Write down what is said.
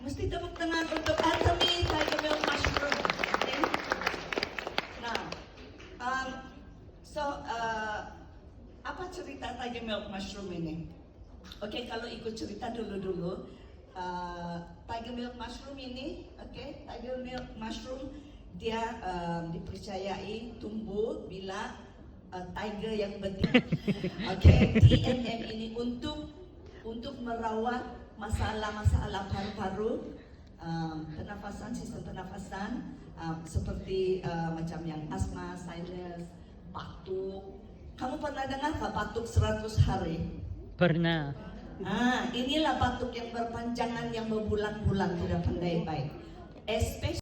Mesti tepuk tangan untuk Anthony Tiger Milk Mushroom. Okay? Nah, apa cerita Tiger Milk Mushroom ini? Oke, kalau ikut cerita dulu. Tiger Milk Mushroom ini, Tiger Milk Mushroom dia dipercayai tumbuh bila tiger yang betina. TMM ini untuk merawat masalah-masalah paru-paru, pernafasan, sistem pernafasan, seperti macam yang asma, sinus, batuk. Kamu pernah dengar nggak batuk 100 hari? Pernah. Inilah batuk yang berpanjangan yang berbulan-bulan tidak pandai baik.